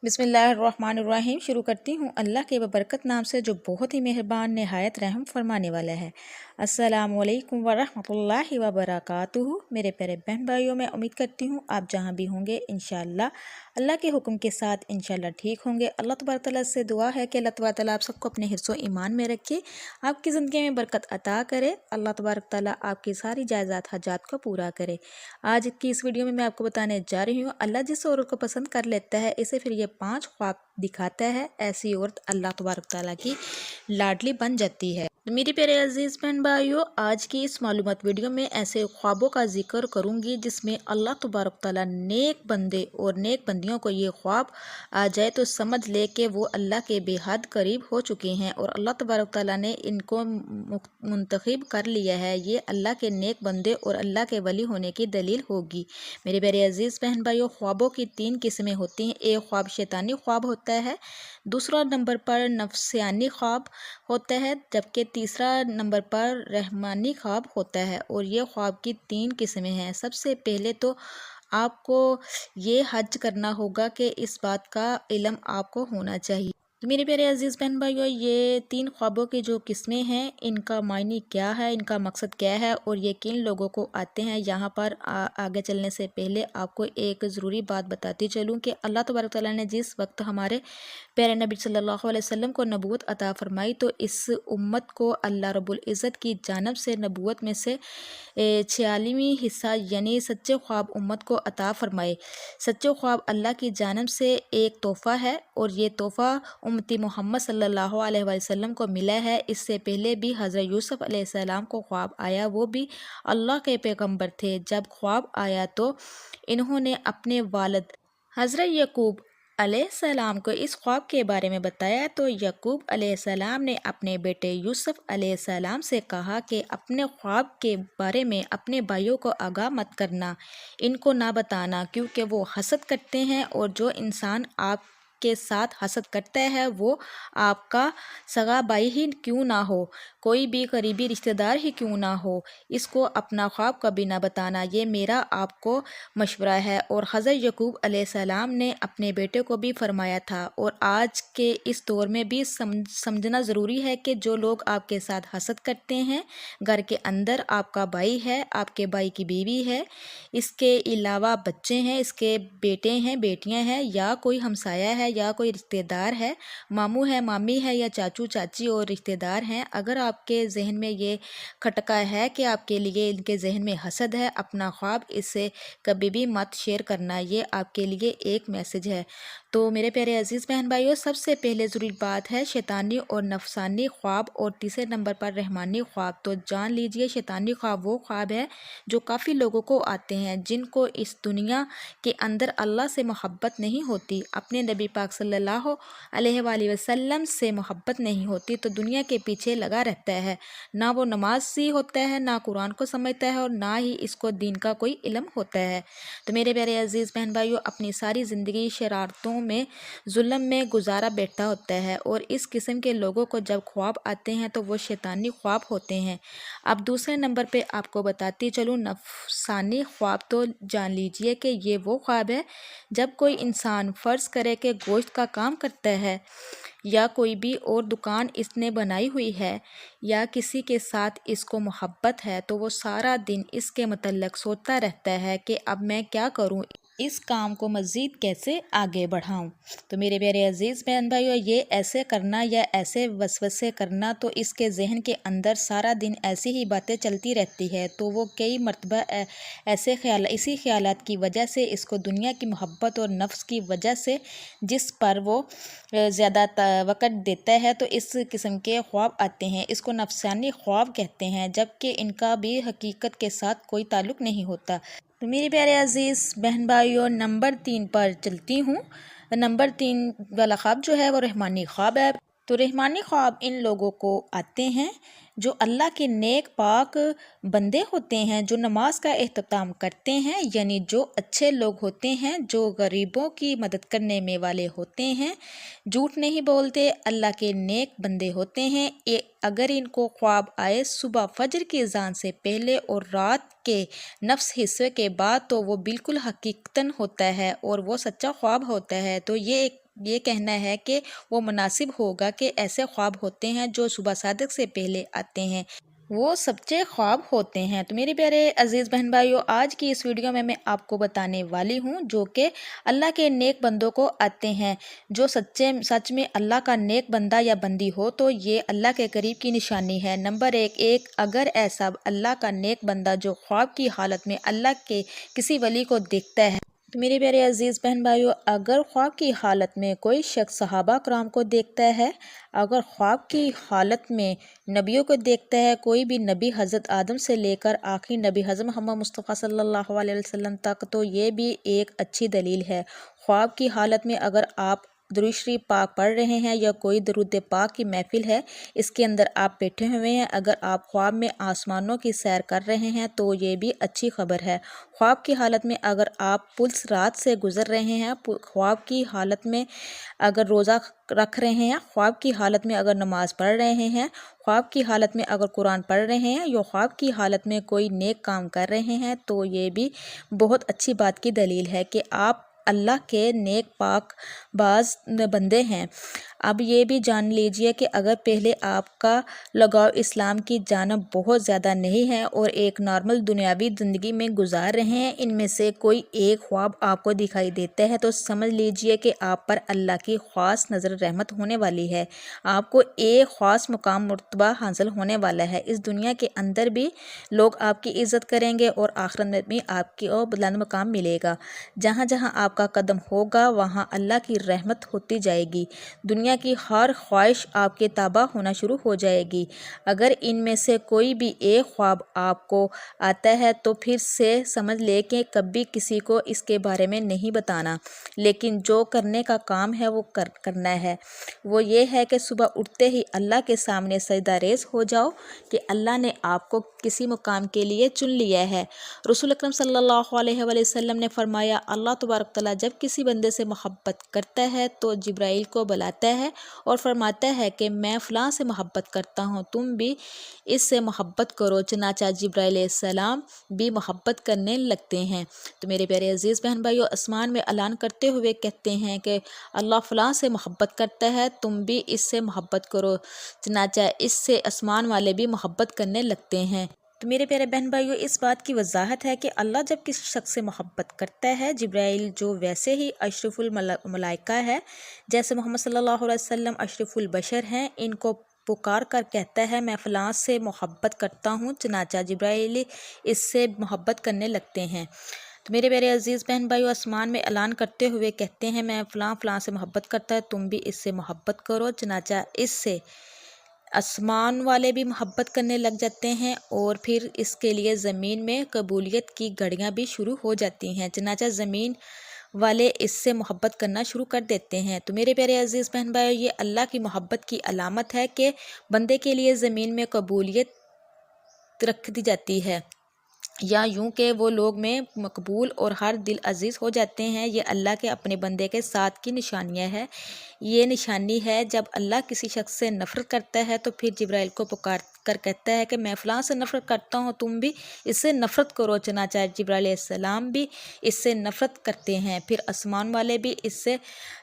بسم اللہ الرحمن الرحیم۔ شروع کرتی ہوں اللہ کے ببرکت نام سے جو بہت ہی مہربان نہایت رحم فرمانے والا ہے۔ السلام علیکم ورحمۃ اللہ وبرکاتہ۔ میرے پیارے بہن بھائیوں، میں امید کرتی ہوں آپ جہاں بھی ہوں گے انشاءاللہ اللہ کے حکم کے ساتھ انشاءاللہ ٹھیک ہوں گے۔ اللہ تبارک تعالیٰ سے دعا ہے کہ اللہ تبارک تعالیٰ آپ سب کو اپنے حفظ و ایمان میں رکھے، آپ کی زندگی میں برکت عطا کرے۔ اللہ تبارک تعالیٰ آپ کی ساری جائزات حاجات کو پورا کرے۔ آج کی اس ویڈیو میں آپ کو بتانے جا رہی ہوں، اللہ جس عورت کو پسند کر لیتا ہے اسے پھر یہ 5 خواب دکھاتا ہے، ایسی عورت اللہ تبارک تعالیٰ کی لاڈلی بن جاتی ہے۔ میری پیارے عزیز بہن بھائیوں، آج کی اس معلومات ویڈیو میں ایسے خوابوں کا ذکر کروں گی جس میں اللہ تبارک تعالیٰ نیک بندے اور نیک بندیوں کو یہ خواب آ جائے تو سمجھ لے کہ وہ اللہ کے بے حد قریب ہو چکے ہیں اور اللہ تبارک تعالیٰ نے ان کو منتخب کر لیا ہے۔ یہ اللہ کے نیک بندے اور اللہ کے ولی ہونے کی دلیل ہوگی۔ میرے پیارے عزیز بہن بھائیوں، خوابوں کی 3 قسمیں ہوتی ہیں۔ ایک خواب شیطانی خواب ہوتا ہے، دوسرا نمبر پر نفسیانی خواب ہوتا ہے، جبکہ تیسرا نمبر پر رحمانی خواب ہوتا ہے۔ اور یہ خواب کی 3 قسمیں ہیں۔ سب سے پہلے تو آپ کو یہ حج کرنا ہوگا کہ اس بات کا علم آپ کو ہونا چاہیے۔ تو میرے پیارے عزیز بہن بھائیوں، یہ 3 خوابوں کی جو قسمیں ہیں ان کا معنی کیا ہے، ان کا مقصد کیا ہے اور یہ کن لوگوں کو آتے ہیں، یہاں پر آگے چلنے سے پہلے آپ کو ایک ضروری بات بتاتی چلوں کہ اللہ تبارک تعالیٰ نے جس وقت ہمارے پیارے نبی صلی اللہ علیہ وسلم کو نبوت عطا فرمائی تو اس امت کو اللہ رب العزت کی جانب سے نبوت میں سے 46واں حصہ یعنی سچے خواب امت کو عطا فرمائے۔ سچے خواب اللہ کی جانب سے ایک تحفہ ہے اور یہ تحفہ امتی محمد صلی اللہ علیہ وسلم کو ملا ہے۔ اس سے پہلے بھی حضرت یوسف علیہ السلام کو خواب آیا، وہ بھی اللہ کے پیغمبر تھے۔ جب خواب آیا تو انہوں نے اپنے والد حضرت یعقوب علیہ السلام کو اس خواب کے بارے میں بتایا تو یعقوب علیہ السلام نے اپنے بیٹے یوسف علیہ السلام سے کہا کہ اپنے خواب کے بارے میں اپنے بھائیوں کو آگاہ مت کرنا، ان کو نہ بتانا، کیونکہ وہ حسد کرتے ہیں اور جو انسان آپ کے ساتھ حسد کرتا ہے وہ آپ کا سگا بھائی ہی کیوں نہ ہو، کوئی بھی قریبی رشتہ دار ہی کیوں نہ ہو، اس کو اپنا خواب کبھی نہ بتانا، یہ میرا آپ کو مشورہ ہے۔ اور حضرت یعقوب علیہ السلام نے اپنے بیٹے کو بھی فرمایا تھا۔ اور آج کے اس دور میں بھی سمجھنا ضروری ہے کہ جو لوگ آپ کے ساتھ حسد کرتے ہیں، گھر کے اندر آپ کا بھائی ہے، آپ کے بھائی کی بیوی ہے، اس کے علاوہ بچے ہیں، اس کے بیٹے ہیں، بیٹیاں ہیں، یا کوئی ہمسایہ ہے یا کوئی رشتہ دار ہے، ماموں ہے، مامی ہے یا چاچو چاچی اور رشتہ دار ہیں، اگر آپ کے ذہن میں یہ کھٹکا ہے کہ آپ کے لیے ان کے ذہن میں حسد ہے، اپنا خواب اس سے کبھی بھی مت شیئر کرنا، یہ آپ کے لیے ایک میسج ہے۔ تو میرے پیارے عزیز بہن بھائیوں، سب سے پہلے ضروری بات ہے شیطانی اور نفسانی خواب اور تیسرے نمبر پر رحمانی خواب۔ تو جان لیجئے شیطانی خواب وہ خواب ہے جو کافی لوگوں کو آتے ہیں جن کو اس دنیا کے اندر اللہ سے محبت نہیں ہوتی، اپنے نبی پاک صلی اللہ علیہ وآلہ وسلم سے محبت نہیں ہوتی، تو دنیا کے پیچھے لگا رہتا ہے، نہ وہ نمازی ہوتا ہے، نہ قرآن کو سمجھتا ہے اور نہ ہی اس کو دین کا کوئی علم ہوتا ہے۔ تو میرے پیارے عزیز بہن بھائیوں، اپنی ساری زندگی شرارتوں میں ظلم میں گزارا بیٹھا ہوتا ہے اور اس قسم کے لوگوں کو جب خواب آتے ہیں تو وہ شیطانی خواب ہوتے ہیں۔ اب دوسرے نمبر پہ آپ کو بتاتی چلوں نفسانی خواب۔ تو جان لیجئے کہ یہ وہ خواب ہے جب کوئی انسان فرض کرے کہ گوشت کا کام کرتا ہے یا کوئی بھی اور دکان اس نے بنائی ہوئی ہے یا کسی کے ساتھ اس کو محبت ہے تو وہ سارا دن اس کے متعلق سوچتا رہتا ہے کہ اب میں کیا کروں، اس کام کو مزید کیسے آگے بڑھاؤں۔ تو میرے پیارے عزیز بہن بھائیوں، یہ ایسے کرنا یا ایسے وسوسے کرنا تو اس کے ذہن کے اندر سارا دن ایسی ہی باتیں چلتی رہتی ہے، تو وہ کئی مرتبہ اسی خیالات کی وجہ سے اس کو دنیا کی محبت اور نفس کی وجہ سے جس پر وہ زیادہ وقت دیتا ہے تو اس قسم کے خواب آتے ہیں۔ اس کو نفسانی خواب کہتے ہیں، جبکہ ان کا بھی حقیقت کے ساتھ کوئی تعلق نہیں ہوتا۔ تو میرے پیارے عزیز بہن بھائیوں، نمبر 3 پر چلتی ہوں۔ نمبر 3 والا خواب جو ہے وہ رحمانی خواب ہے۔ تو رحمانی خواب ان لوگوں کو آتے ہیں جو اللہ کے نیک پاک بندے ہوتے ہیں، جو نماز کا اہتمام کرتے ہیں، یعنی جو اچھے لوگ ہوتے ہیں، جو غریبوں کی مدد کرنے میں والے ہوتے ہیں، جھوٹ نہیں بولتے، اللہ کے نیک بندے ہوتے ہیں۔ اگر ان کو خواب آئے صبح فجر کی اذان سے پہلے اور رات کے نصف حصے کے بعد تو وہ بالکل حقیقتاً ہوتا ہے اور وہ سچا خواب ہوتا ہے۔ تو یہ ایک یہ کہنا ہے کہ وہ مناسب ہوگا کہ ایسے خواب ہوتے ہیں جو صبح صادق سے پہلے آتے ہیں، وہ سچے خواب ہوتے ہیں۔ تو میرے پیارے عزیز بہن بھائیوں، آج کی اس ویڈیو میں آپ کو بتانے والی ہوں جو کہ اللہ کے نیک بندوں کو آتے ہیں۔ جو سچ میں اللہ کا نیک بندہ یا بندی ہو تو یہ اللہ کے قریب کی نشانی ہے۔ نمبر ایک، اگر ایسا اللہ کا نیک بندہ جو خواب کی حالت میں اللہ کے کسی ولی کو دیکھتا ہے، تو میرے پیارے عزیز بہن بھائیوں، اگر خواب کی حالت میں کوئی شخص صحابہ کرام کو دیکھتا ہے، اگر خواب کی حالت میں نبیوں کو دیکھتا ہے، کوئی بھی نبی حضرت آدم سے لے کر آخری نبی حضرت محمد مصطفیٰ صلی اللہ علیہ وسلم تک، تو یہ بھی ایک اچھی دلیل ہے۔ خواب کی حالت میں اگر آپ درود شریف پاک پڑھ رہے ہیں یا کوئی درود پاک کی محفل ہے، اس کے اندر آپ بیٹھے ہوئے ہیں، اگر آپ خواب میں آسمانوں کی سیر کر رہے ہیں تو یہ بھی اچھی خبر ہے۔ خواب کی حالت میں اگر آپ پلس رات سے گزر رہے ہیں، خواب کی حالت میں اگر روزہ رکھ رہے ہیں، خواب کی حالت میں اگر نماز پڑھ رہے ہیں، خواب کی حالت میں اگر قرآن پڑھ رہے ہیں یا خواب کی حالت میں کوئی نیک کام کر رہے ہیں، تو یہ بھی بہت اچھی بات کی دلیل ہے کہ آپ اللہ کے نیک پاک باز بندے ہیں۔ اب یہ بھی جان لیجئے کہ اگر پہلے آپ کا لگاؤ اسلام کی جانب بہت زیادہ نہیں ہے اور ایک نارمل دنیاوی زندگی میں گزار رہے ہیں، ان میں سے کوئی ایک خواب آپ کو دکھائی دیتا ہے، تو سمجھ لیجئے کہ آپ پر اللہ کی خاص نظر رحمت ہونے والی ہے، آپ کو ایک خاص مقام مرتبہ حاصل ہونے والا ہے۔ اس دنیا کے اندر بھی لوگ آپ کی عزت کریں گے اور آخرت میں بھی آپ کو بلند مقام ملے گا۔ جہاں جہاں آپ کا قدم ہوگا وہاں اللہ کی رحمت ہوتی جائے گی، دنیا کی ہر خواہش آپ کے تابع ہونا شروع ہو جائے گی۔ اگر ان میں سے کوئی بھی ایک خواب آپ کو آتا ہے تو پھر سے سمجھ لے کہ کبھی کسی کو اس کے بارے میں نہیں بتانا، لیکن جو کرنے کا کام ہے وہ کرنا ہے۔ وہ یہ ہے کہ صبح اٹھتے ہی اللہ کے سامنے سجدہ ریز ہو جاؤ کہ اللہ نے آپ کو کسی مقام کے لیے چن لیا ہے۔ رسول اکرم صلی اللہ علیہ وآلہ وسلم نے فرمایا، اللہ تبارک تعالیٰ جب کسی بندے سے محبت کرتا ہے تو جبرائیل کو بلاتا ہے اور فرماتا ہے کہ میں فلاں سے محبت کرتا ہوں، تم بھی اس سے محبت کرو۔ چنانچہ جبرائیل علیہ السلام بھی محبت کرنے لگتے ہیں۔ تو میرے پیارے عزیز بہن بھائیو، آسمان میں اعلان کرتے ہوئے کہتے ہیں کہ اللہ فلاں سے محبت کرتا ہے، تم بھی اس سے محبت کرو۔ چنانچہ اس سے آسمان والے بھی محبت کرنے لگتے ہیں۔ تو میرے پیارے بہن بھائیو، اس بات کی وضاحت ہے کہ اللہ جب کسی شخص سے محبت کرتا ہے، جبرائیل جو ویسے ہی اشرف الملائکہ ہے، جیسے محمد صلی اللہ علیہ وسلم اشرف البشر ہیں، ان کو پکار کر کہتا ہے میں فلاں سے محبت کرتا ہوں، چنانچہ جبرائیل اس سے محبت کرنے لگتے ہیں۔ تو میرے پیارے عزیز بہن بھائیو، آسمان میں اعلان کرتے ہوئے کہتے ہیں میں فلاں فلاں سے محبت کرتا ہے، تم بھی اس سے محبت کرو۔ چنانچہ اس سے آسمان والے بھی محبت کرنے لگ جاتے ہیں اور پھر اس کے لیے زمین میں قبولیت کی گھڑیاں بھی شروع ہو جاتی ہیں، چنانچہ زمین والے اس سے محبت کرنا شروع کر دیتے ہیں۔ تو میرے پیارے عزیز بہن بھائیو، یہ اللہ کی محبت کی علامت ہے کہ بندے کے لیے زمین میں قبولیت رکھ دی جاتی ہے، یا یوں کہ وہ لوگ میں مقبول اور ہر دل عزیز ہو جاتے ہیں۔ یہ اللہ کے اپنے بندے کے ساتھ کی نشانیاں ہے۔ یہ نشانی ہے جب اللہ کسی شخص سے نفرت کرتا ہے تو پھر جبرائیل کو پکار کر کہتا ہے کہ میں فلاں سے نفرت کرتا ہوں، تم بھی اس سے نفرت کرو۔ چنانچہ جبرائیل علیہ السلام بھی اس سے نفرت کرتے ہیں، پھر آسمان والے بھی اس سے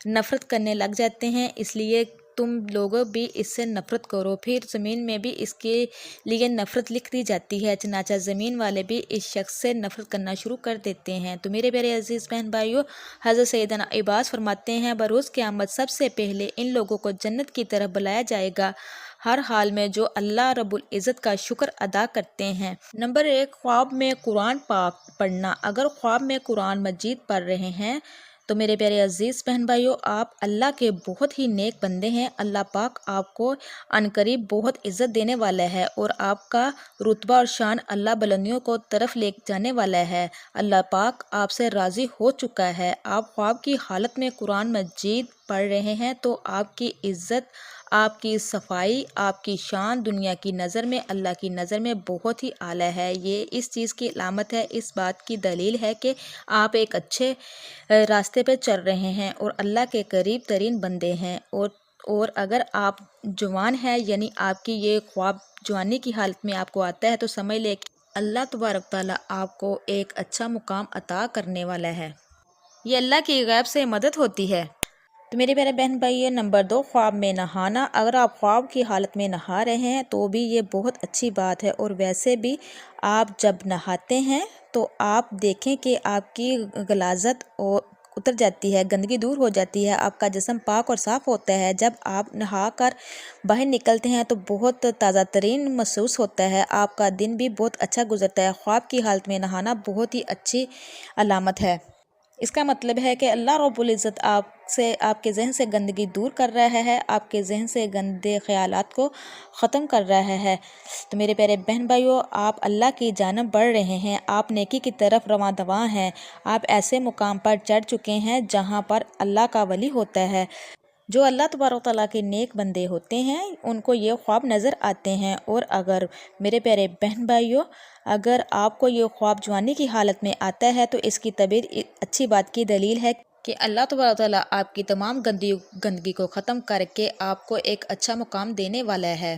نفرت کرنے لگ جاتے ہیں، اس لیے تم لوگوں بھی اس سے نفرت کرو۔ پھر زمین میں بھی اس کے لیے نفرت لکھ دی جاتی ہے، چنانچہ زمین والے بھی اس شخص سے نفرت کرنا شروع کر دیتے ہیں۔ تو میرے پیارے عزیز بہن بھائیو، حضرت سیدنا عباس فرماتے ہیں بروز قیامت سب سے پہلے ان لوگوں کو جنت کی طرف بلایا جائے گا، ہر حال میں جو اللہ رب العزت کا شکر ادا کرتے ہیں۔ نمبر ایک، خواب میں قرآن پاک پڑھنا۔ اگر خواب میں قرآن مجید پڑھ رہے ہیں تو میرے پیارے عزیز بہن بھائیو، آپ اللہ کے بہت ہی نیک بندے ہیں، اللہ پاک آپ کو عنقریب بہت عزت دینے والا ہے اور آپ کا رتبہ اور شان اللہ بلندیوں کو طرف لے جانے والا ہے۔ اللہ پاک آپ سے راضی ہو چکا ہے۔ آپ خواب کی حالت میں قرآن مجید پڑھ رہے ہیں تو آپ کی عزت، آپ کی صفائی، آپ کی شان دنیا کی نظر میں، اللہ کی نظر میں بہت ہی اعلیٰ ہے۔ یہ اس چیز کی علامت ہے، اس بات کی دلیل ہے کہ آپ ایک اچھے راستے پہ چل رہے ہیں اور اللہ کے قریب ترین بندے ہیں۔ اور اگر آپ جوان ہیں، یعنی آپ کی یہ خواب جوانی کی حالت میں آپ کو آتا ہے، تو سمجھ لے کہ اللہ تبارک تعالیٰ آپ کو ایک اچھا مقام عطا کرنے والا ہے۔ یہ اللہ کی غیب سے مدد ہوتی ہے۔ تو میرے پیارے بہن بھائی، نمبر 2، خواب میں نہانا۔ اگر آپ خواب کی حالت میں نہا رہے ہیں تو بھی یہ بہت اچھی بات ہے، اور ویسے بھی آپ جب نہاتے ہیں تو آپ دیکھیں کہ آپ کی غلاظت اتر جاتی ہے، گندگی دور ہو جاتی ہے، آپ کا جسم پاک اور صاف ہوتا ہے۔ جب آپ نہا کر باہر نکلتے ہیں تو بہت تازہ ترین محسوس ہوتا ہے، آپ کا دن بھی بہت اچھا گزرتا ہے۔ خواب کی حالت میں نہانا بہت ہی اچھی علامت ہے۔ اس کا مطلب ہے کہ اللہ رب العزت آپ کے ذہن سے گندگی دور کر رہا ہے، آپ کے ذہن سے گندے خیالات کو ختم کر رہا ہے۔ تو میرے پیارے بہن بھائیوں، آپ اللہ کی جانب بڑھ رہے ہیں، آپ نیکی کی طرف رواں دواں ہیں، آپ ایسے مقام پر چڑھ چکے ہیں جہاں پر اللہ کا ولی ہوتا ہے۔ جو اللہ تبارک و تعالیٰ کے نیک بندے ہوتے ہیں ان کو یہ خواب نظر آتے ہیں۔ اور اگر میرے پیارے بہن بھائیوں، اگر آپ کو یہ خواب جوانی کی حالت میں آتا ہے تو اس کی طبیعت اچھی بات کی دلیل ہے کہ اللہ تبارک و تعالیٰ آپ کی تمام گندگی کو ختم کر کے آپ کو ایک اچھا مقام دینے والا ہے۔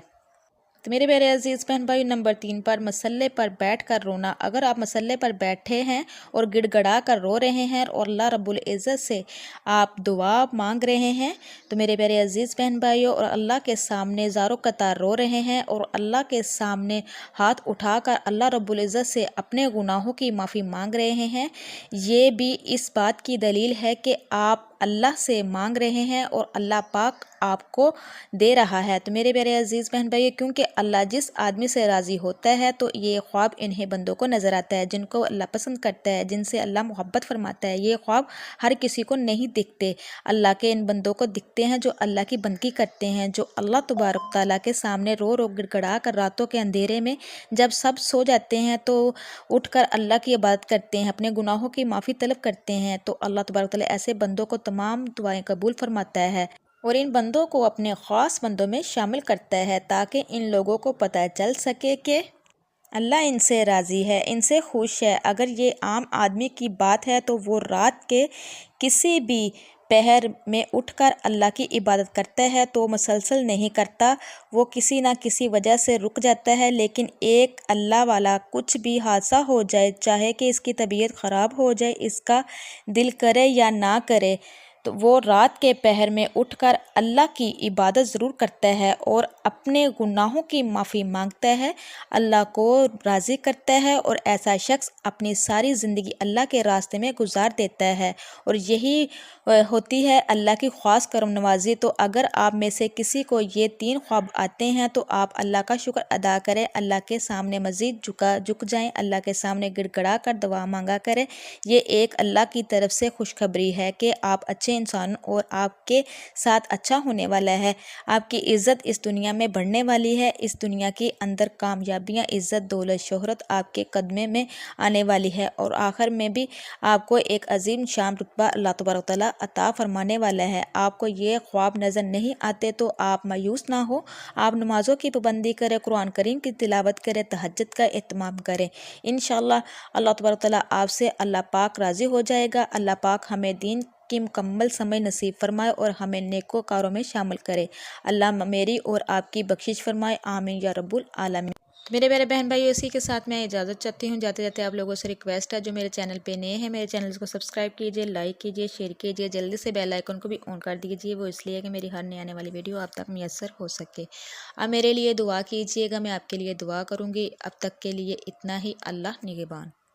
تو میرے پیارے عزیز بہن بھائی، نمبر 3 پر مسلح پر بیٹھ کر رونا۔ اگر آپ مسلح پر بیٹھے ہیں اور گڑ گڑا کر رو رہے ہیں اور اللہ رب العزت سے آپ دعا مانگ رہے ہیں تو میرے پیارے عزیز بہن بھائیوں، اور اللہ کے سامنے زاروں قطار رو رہے ہیں اور اللہ کے سامنے ہاتھ اٹھا کر اللہ رب العزت سے اپنے گناہوں کی معافی مانگ رہے ہیں، یہ بھی اس بات کی دلیل ہے کہ آپ اللہ سے مانگ رہے ہیں اور اللہ پاک آپ کو دے رہا ہے۔ تو میرے پیارے عزیز بہن بھائی، کیونکہ اللہ جس آدمی سے راضی ہوتا ہے تو یہ خواب انہیں بندوں کو نظر آتا ہے جن کو اللہ پسند کرتا ہے، جن سے اللہ محبت فرماتا ہے۔ یہ خواب ہر کسی کو نہیں دکھتے، اللہ کے ان بندوں کو دکھتے ہیں جو اللہ کی بندگی کرتے ہیں، جو اللہ تبارک تعالیٰ کے سامنے رو رو گڑ گڑا کر راتوں کے اندھیرے میں جب سب سو جاتے ہیں تو اٹھ کر اللہ کی عبادت کرتے ہیں، اپنے گناہوں کی معافی طلب کرتے ہیں۔ تو اللہ تبارک تعالیٰ ایسے بندوں کو تمام دعائیں قبول فرماتا ہے اور ان بندوں کو اپنے خاص بندوں میں شامل کرتا ہے تاکہ ان لوگوں کو پتہ چل سکے کہ اللہ ان سے راضی ہے، ان سے خوش ہے۔ اگر یہ عام آدمی کی بات ہے تو وہ رات کے کسی بھی پہر میں اٹھ کر اللہ کی عبادت کرتا ہے تو مسلسل نہیں کرتا، وہ کسی نہ کسی وجہ سے رک جاتا ہے، لیکن ایک اللہ والا کچھ بھی حادثہ ہو جائے، چاہے کہ اس کی طبیعت خراب ہو جائے، اس کا دل کرے یا نہ کرے، تو وہ رات کے پہر میں اٹھ کر اللہ کی عبادت ضرور کرتا ہے اور اپنے گناہوں کی معافی مانگتا ہے، اللہ کو راضی کرتا ہے، اور ایسا شخص اپنی ساری زندگی اللہ کے راستے میں گزار دیتا ہے، اور یہی ہوتی ہے اللہ کی خاص کرم نوازی۔ تو اگر آپ میں سے کسی کو یہ 3 خواب آتے ہیں تو آپ اللہ کا شکر ادا کریں، اللہ کے سامنے مزید جھک جائیں، اللہ کے سامنے گڑ گڑا کر دعا مانگا کریں۔ یہ ایک اللہ کی طرف سے خوشخبری ہے کہ آپ اچھے انسان اور آپ کے ساتھ اچھا ہونے والا ہے، آپ کی عزت اس دنیا میں بڑھنے والی ہے، اس دنیا کے اندر کامیابیاں، عزت، دولت، شہرت آپ کے قدمے میں آنے والی ہے، اور آخر میں بھی آپ کو ایک عظیم شان رتبہ اللہ تبارک و تعالیٰ عطا فرمانے والا ہے۔ آپ کو یہ خواب نظر نہیں آتے تو آپ مایوس نہ ہو، آپ نمازوں کی پابندی کریں، قرآن کریم کی تلاوت کریں، تہجد کا اہتمام کریں، انشاءاللہ اللہ تبارک و تعالیٰ آپ سے اللہ پاک راضی ہو جائے گا۔ اللہ پاک ہمیں دین کی مکمل سمجھ نصیب فرمائے اور ہمیں نیکوکاروں میں شامل کرے۔ اللہ میری اور آپ کی بخشش فرمائے، آمین یا رب العالمین۔ میرے پیارے بہن بھائی، اسی کے ساتھ میں اجازت چاہتی ہوں، جاتے جاتے آپ لوگوں سے ریکویسٹ ہے جو میرے چینل پہ نئے ہیں، میرے چینل کو سبسکرائب کیجئے، لائک کیجئے، شیئر کیجئے، جلدی سے بیل آئیکن کو بھی آن کر دیجئے، وہ اس لیے کہ میری ہر نئی آنے والی ویڈیو آپ تک میسر ہو سکے۔ اب میرے لیے دعا کیجئے گا، میں آپ کے لیے دعا کروں گی۔ اب تک کے لیے اتنا ہی، اللہ نگہبان۔